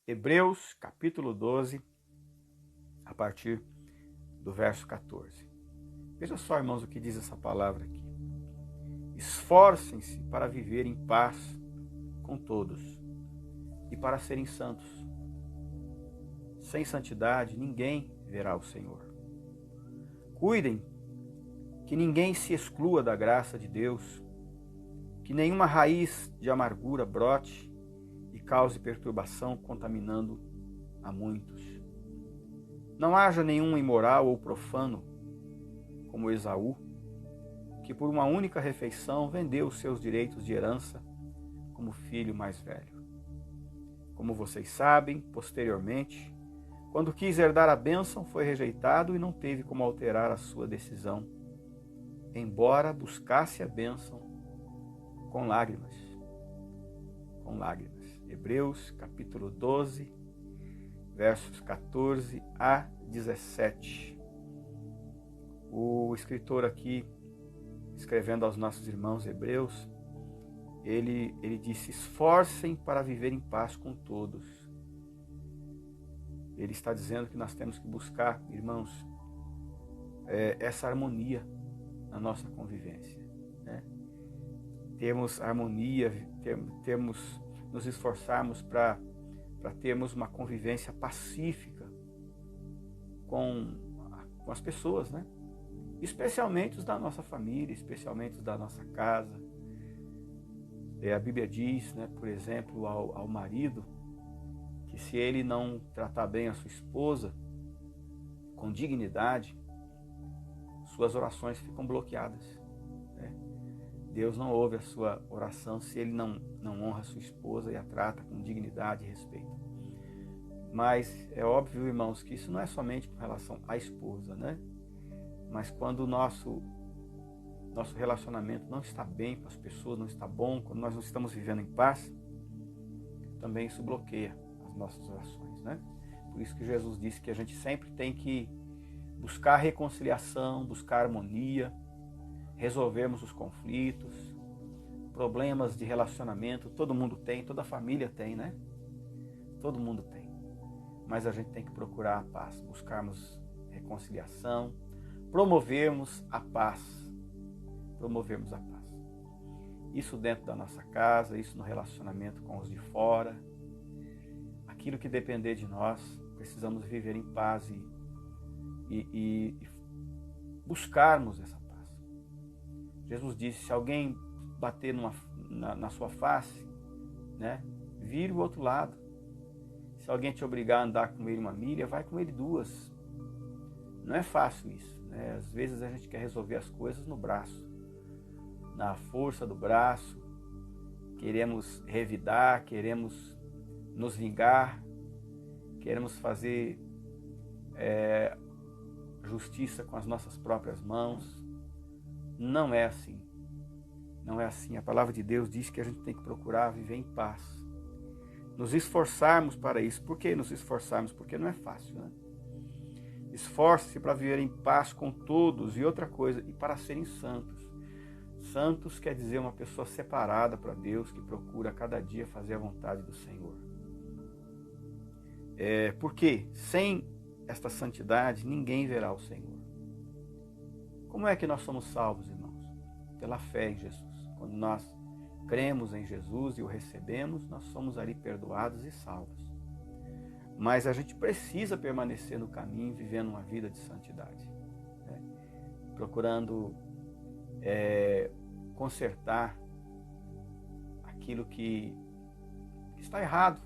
Hebreus, capítulo 12, a partir do verso 14. Veja só, irmãos, o que diz essa palavra aqui. Esforcem-se para viver em paz com todos e para serem santos. Sem santidade, ninguém verá o Senhor. Cuidem que ninguém se exclua da graça de Deus, que nenhuma raiz de amargura brote e cause perturbação, contaminando a muitos. Não haja nenhum imoral ou profano, como Esaú, que por uma única refeição vendeu os seus direitos de herança como filho mais velho. Como vocês sabem, posteriormente, quando quis herdar a bênção, foi rejeitado e não teve como alterar a sua decisão, embora buscasse a bênção com lágrimas. Com lágrimas. Hebreus, capítulo 12, versos 14 a 17. O escritor aqui, escrevendo aos nossos irmãos hebreus, ele disse: esforcem para viver em paz com todos. Ele está dizendo que nós temos que buscar, irmãos, essa harmonia na nossa convivência, né? Termos harmonia, nos esforçarmos para termos uma convivência pacífica com as pessoas, né? Especialmente os da nossa família, especialmente os da nossa casa. A Bíblia diz, né, por exemplo, ao marido, que se ele não tratar bem a sua esposa com dignidade, suas orações ficam bloqueadas, né? Deus não ouve a sua oração se ele não honra a sua esposa e a trata com dignidade e respeito. Mas é óbvio, irmãos, que isso não é somente com relação à esposa, né? Mas quando o nosso relacionamento não está bem com as pessoas, não está bom, quando nós não estamos vivendo em paz, também isso bloqueia as nossas orações, né? Por isso que Jesus disse que a gente sempre tem que buscar reconciliação, buscar harmonia, resolvermos os conflitos, problemas de relacionamento, todo mundo tem, toda família tem, né? Todo mundo tem. Mas a gente tem que procurar a paz, buscarmos reconciliação, promovermos a paz. Promovermos a paz. Isso dentro da nossa casa, isso no relacionamento com os de fora. Aquilo que depender de nós, precisamos viver em paz e buscarmos essa paz. Jesus disse: se alguém bater na sua face, né, vire o outro lado. Se alguém te obrigar a andar com ele 1 milha, vai com ele 2. Não é fácil isso, né? Às vezes a gente quer resolver as coisas no braço, na força do braço, queremos revidar, queremos nos vingar, queremos fazer justiça com as nossas próprias mãos. Não é assim. Não é assim. A palavra de Deus diz que a gente tem que procurar viver em paz. Nos esforçarmos para isso. Por que nos esforçarmos? Porque não é fácil, né? Esforce-se para viver em paz com todos. E outra coisa, e para serem santos. Santos quer dizer uma pessoa separada para Deus, que procura cada dia fazer a vontade do Senhor. Porque sem esta santidade, ninguém verá o Senhor. Como é que nós somos salvos, irmãos? Pela fé em Jesus. Quando nós cremos em Jesus e o recebemos, nós somos ali perdoados e salvos. Mas a gente precisa permanecer no caminho, vivendo uma vida de santidade, né? Procurando consertar aquilo que está errado,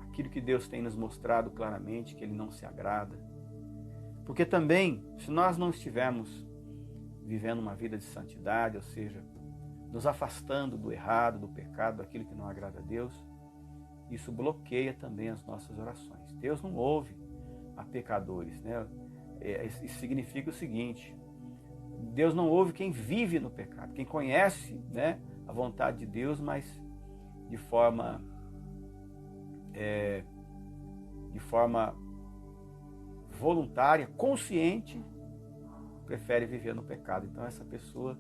aquilo que Deus tem nos mostrado claramente que Ele não se agrada. Porque também, se nós não estivermos vivendo uma vida de santidade, ou seja, nos afastando do errado, do pecado, daquilo que não agrada a Deus, isso bloqueia também as nossas orações. Deus não ouve a pecadores, né? Isso significa o seguinte: Deus não ouve quem vive no pecado, quem conhece, né, a vontade de Deus, mas de forma voluntária, consciente, prefere viver no pecado. Então essa pessoa,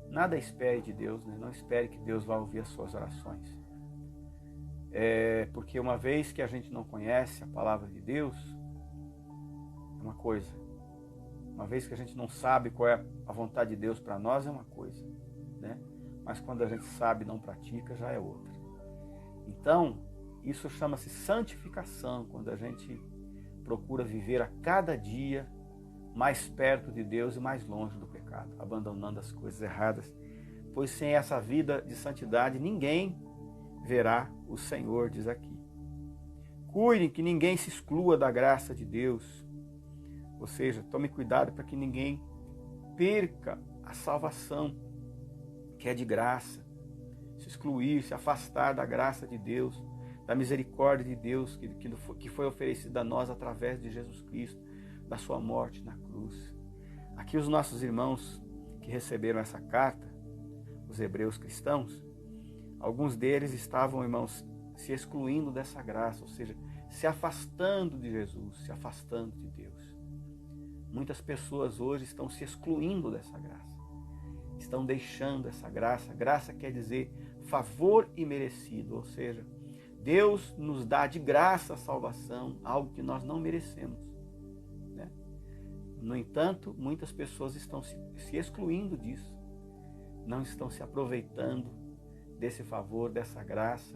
nada espere de Deus, né? Não espere que Deus vá ouvir as suas orações. Porque uma vez que a gente não conhece a palavra de Deus, é uma coisa. Uma vez que a gente não sabe qual é a vontade de Deus para nós, é uma coisa, né? Mas quando a gente sabe e não pratica, já é outra. Então, isso chama-se santificação, quando a gente procura viver a cada dia mais perto de Deus e mais longe do pecado, abandonando as coisas erradas, pois sem essa vida de santidade ninguém verá o Senhor, diz aqui. Cuidem que ninguém se exclua da graça de Deus, ou seja, tome cuidado para que ninguém perca a salvação, que é de graça, se excluir, se afastar da graça de Deus, da misericórdia de Deus que foi oferecida a nós através de Jesus Cristo, da sua morte na cruz. Aqui os nossos irmãos que receberam essa carta, os hebreus cristãos, alguns deles estavam, irmãos, se excluindo dessa graça, ou seja, se afastando de Jesus, se afastando de Deus. Muitas pessoas hoje estão se excluindo dessa graça, estão deixando essa graça. Graça quer dizer favor imerecido, ou seja, Deus nos dá de graça a salvação, algo que nós não merecemos, né? No entanto, muitas pessoas estão se excluindo disso, não estão se aproveitando desse favor, dessa graça,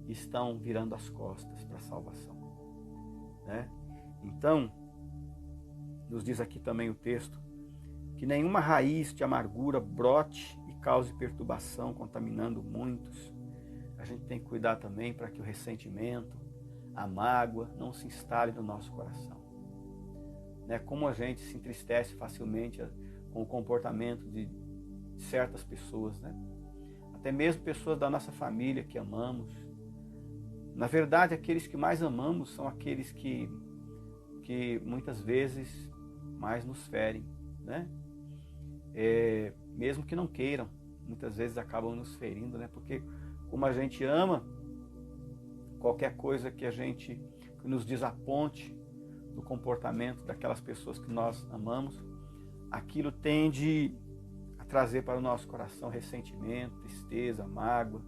e estão virando as costas para a salvação, né? Então, nos diz aqui também o texto, que nenhuma raiz de amargura brote e cause perturbação, contaminando muitos. A gente tem que cuidar também para que o ressentimento, a mágoa não se instale no nosso coração, né? Como a gente se entristece facilmente com o comportamento de certas pessoas, né? Até mesmo pessoas da nossa família que amamos. Na verdade, aqueles que mais amamos são aqueles que muitas vezes mais nos ferem, né? Mesmo que não queiram, muitas vezes acabam nos ferindo, né? Porque como a gente ama, qualquer coisa que nos desaponte do comportamento daquelas pessoas que nós amamos, aquilo tende a trazer para o nosso coração ressentimento, tristeza, mágoa,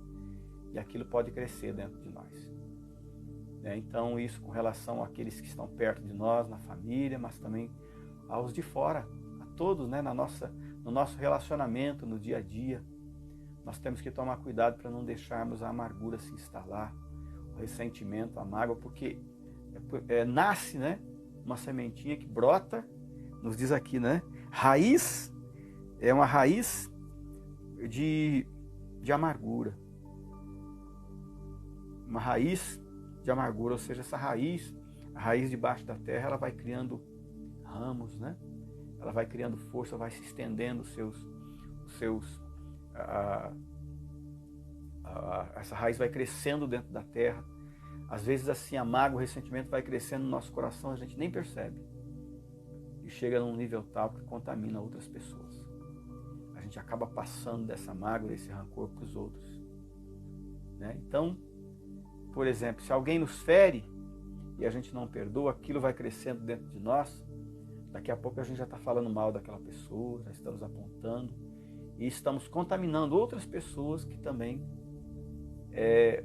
e aquilo pode crescer dentro de nós. Então isso com relação àqueles que estão perto de nós, na família, mas também aos de fora, a todos, né? No nosso relacionamento, no dia a dia, nós temos que tomar cuidado para não deixarmos a amargura se instalar, o ressentimento, a mágoa, porque nasce, né, uma sementinha que brota, nos diz aqui, né? Raiz, é uma raiz de amargura. Uma raiz de amargura, ou seja, essa raiz, a raiz debaixo da terra, ela vai criando ramos, né? Ela vai criando força, vai se estendendo essa raiz vai crescendo dentro da terra. Às vezes assim a mágoa, o ressentimento vai crescendo no nosso coração, a gente nem percebe. E chega num nível tal que contamina outras pessoas. A gente acaba passando dessa mágoa, desse rancor para os outros, né? Então, por exemplo, se alguém nos fere e a gente não perdoa, aquilo vai crescendo dentro de nós. Daqui a pouco a gente já está falando mal daquela pessoa, já estamos apontando e estamos contaminando outras pessoas que também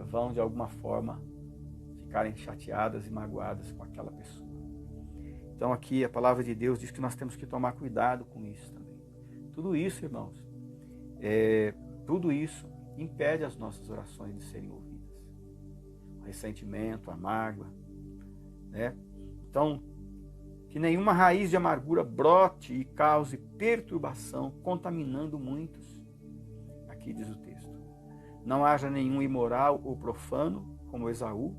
vão de alguma forma ficarem chateadas e magoadas com aquela pessoa. Então aqui a palavra de Deus diz que nós temos que tomar cuidado com isso também. Tudo isso, irmãos, tudo isso impede as nossas orações de serem ouvidas. O ressentimento, a mágoa, né? Então, que nenhuma raiz de amargura brote e cause perturbação, contaminando muitos. Aqui diz o texto. Não haja nenhum imoral ou profano, como Esaú,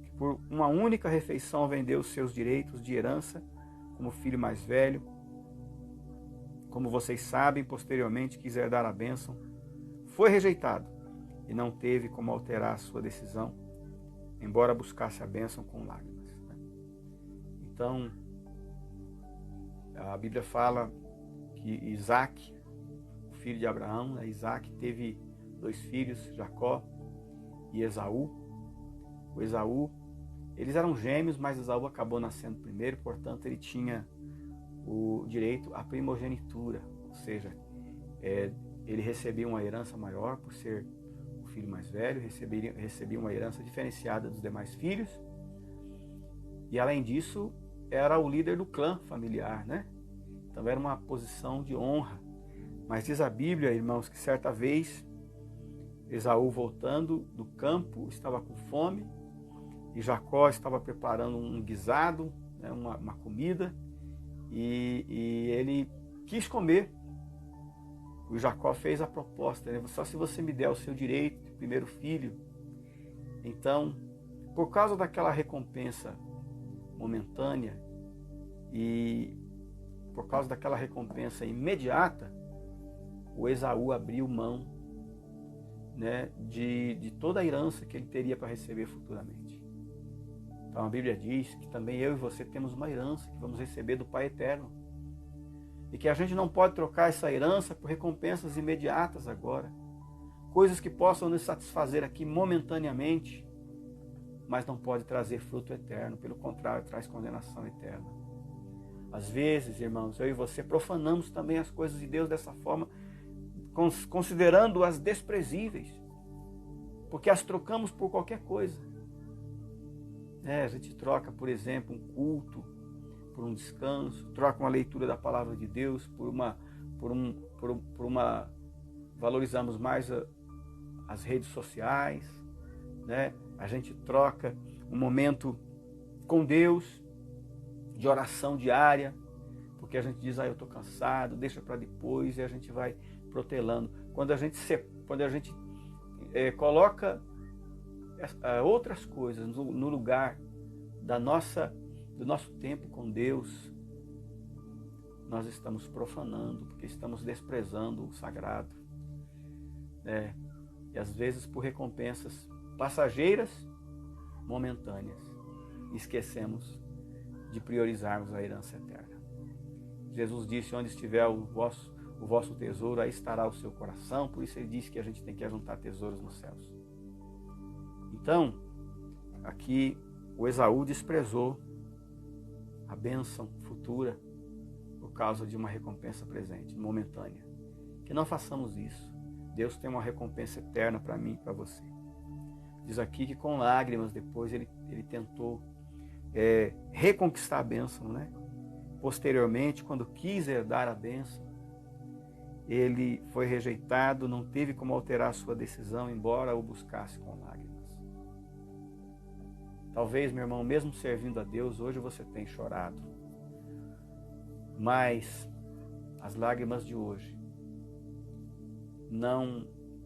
que por uma única refeição vendeu os seus direitos de herança como filho mais velho. Como vocês sabem, posteriormente quis herdar a bênção, foi rejeitado e não teve como alterar a sua decisão, embora buscasse a bênção com lágrimas. Então, a Bíblia fala que Isaac, o filho de Abraão, né, Isaac teve 2 filhos, Jacó e Esaú. O Esaú, eles eram gêmeos, mas Esaú acabou nascendo primeiro, portanto ele tinha o direito à primogenitura, ou seja, ele recebia uma herança maior por ser o filho mais velho, recebia uma herança diferenciada dos demais filhos. E além disso, era o líder do clã familiar, né? Então era uma posição de honra. Mas diz a Bíblia, irmãos, que certa vez Esaú, voltando do campo, estava com fome e Jacó estava preparando um guisado, né, uma comida, e ele quis comer. O Jacó fez a proposta, né? Só se você me der o seu direito de primeiro filho. Então, por causa daquela recompensa momentânea e por causa daquela recompensa imediata, o Esaú abriu mão, né, de toda a herança que ele teria para receber futuramente. Então a Bíblia diz que também eu e você temos uma herança que vamos receber do Pai Eterno. E que a gente não pode trocar essa herança por recompensas imediatas agora. Coisas que possam nos satisfazer aqui momentaneamente, mas não pode trazer fruto eterno. Pelo contrário, traz condenação eterna. Às vezes, irmãos, eu e você profanamos também as coisas de Deus dessa forma, considerando-as desprezíveis, porque as trocamos por qualquer coisa. A gente troca, por exemplo, um culto por um descanso, troca uma leitura da palavra de Deus por uma valorizamos mais as redes sociais, né? A gente troca um momento com Deus de oração diária, porque a gente diz, eu estou cansado, deixa para depois, e a gente vai protelando. Quando a gente coloca outras coisas no lugar do nosso tempo com Deus, nós estamos profanando, porque estamos desprezando o sagrado, né? E às vezes por recompensas passageiras, momentâneas, esquecemos de priorizarmos a herança eterna. Jesus disse, onde estiver o vosso tesouro, aí estará o seu coração. Por isso ele disse que a gente tem que ajuntar tesouros nos céus. Então, aqui o Esaú desprezou a bênção futura por causa de uma recompensa presente, momentânea. Que não façamos isso. Deus tem uma recompensa eterna para mim e para você. Diz aqui que com lágrimas depois ele tentou reconquistar a bênção, né? Posteriormente, quando quis herdar a bênção, ele foi rejeitado, não teve como alterar sua decisão, embora o buscasse com lágrimas. Talvez, meu irmão, mesmo servindo a Deus, hoje você tem chorado. Mas as lágrimas de hoje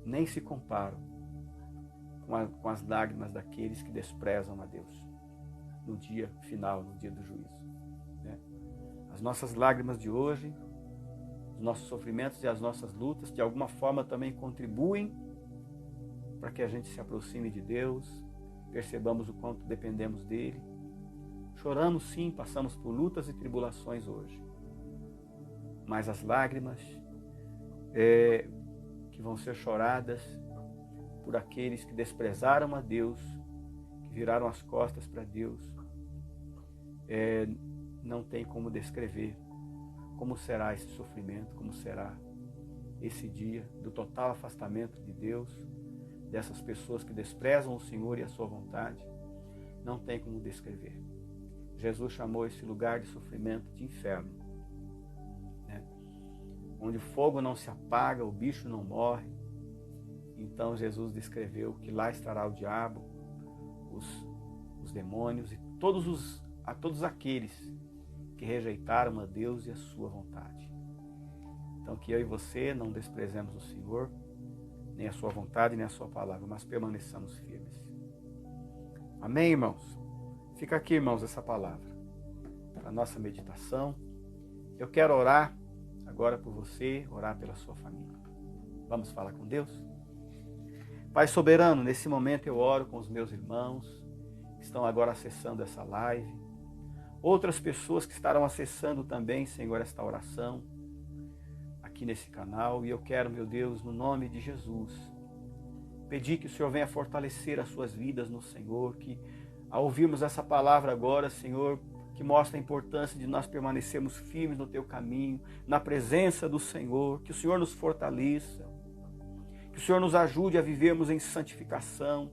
nem se comparam com as lágrimas daqueles que desprezam a Deus no dia final, no dia do juízo, né? As nossas lágrimas de hoje, os nossos sofrimentos e as nossas lutas, de alguma forma também contribuem para que a gente se aproxime de Deus, percebamos o quanto dependemos dele. Choramos sim, passamos por lutas e tribulações hoje, mas as lágrimas que vão ser choradas por aqueles que desprezaram a Deus, que viraram as costas para Deus, não tem como descrever como será esse sofrimento, como será esse dia do total afastamento de Deus, dessas pessoas que desprezam o Senhor e a sua vontade. Não tem como descrever. Jesus chamou esse lugar de sofrimento de inferno, né? Onde o fogo não se apaga, o bicho não morre. Então Jesus descreveu que lá estará o diabo, os demônios e todos aqueles que rejeitaram a Deus e a sua vontade. Então que eu e você não desprezemos o Senhor, nem a sua vontade, nem a sua palavra, mas permaneçamos firmes. Amém, irmãos? Fica aqui, irmãos, essa palavra para a nossa meditação. Eu quero orar agora por você, orar pela sua família. Vamos falar com Deus? Pai soberano, nesse momento eu oro com os meus irmãos que estão agora acessando essa live, outras pessoas que estarão acessando também, Senhor, esta oração aqui nesse canal, e eu quero, meu Deus, no nome de Jesus, pedir que o Senhor venha fortalecer as suas vidas no Senhor, que ao ouvirmos essa palavra agora, Senhor, que mostra a importância de nós permanecermos firmes no Teu caminho, na presença do Senhor, que o Senhor nos fortaleça, que o Senhor nos ajude a vivermos em santificação,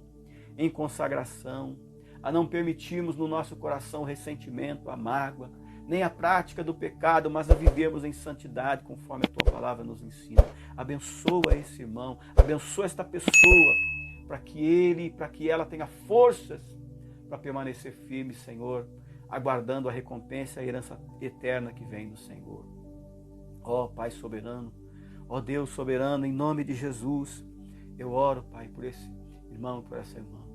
em consagração, a não permitirmos no nosso coração ressentimento, a mágoa, nem a prática do pecado, mas a vivermos em santidade, conforme a Tua palavra nos ensina. Abençoa esse irmão, abençoa esta pessoa, para que ela tenha forças para permanecer firme, Senhor, aguardando a recompensa e a herança eterna que vem do Senhor. Ó Pai soberano, ó Deus soberano, em nome de Jesus, eu oro, Pai, por esse irmão, por essa irmã.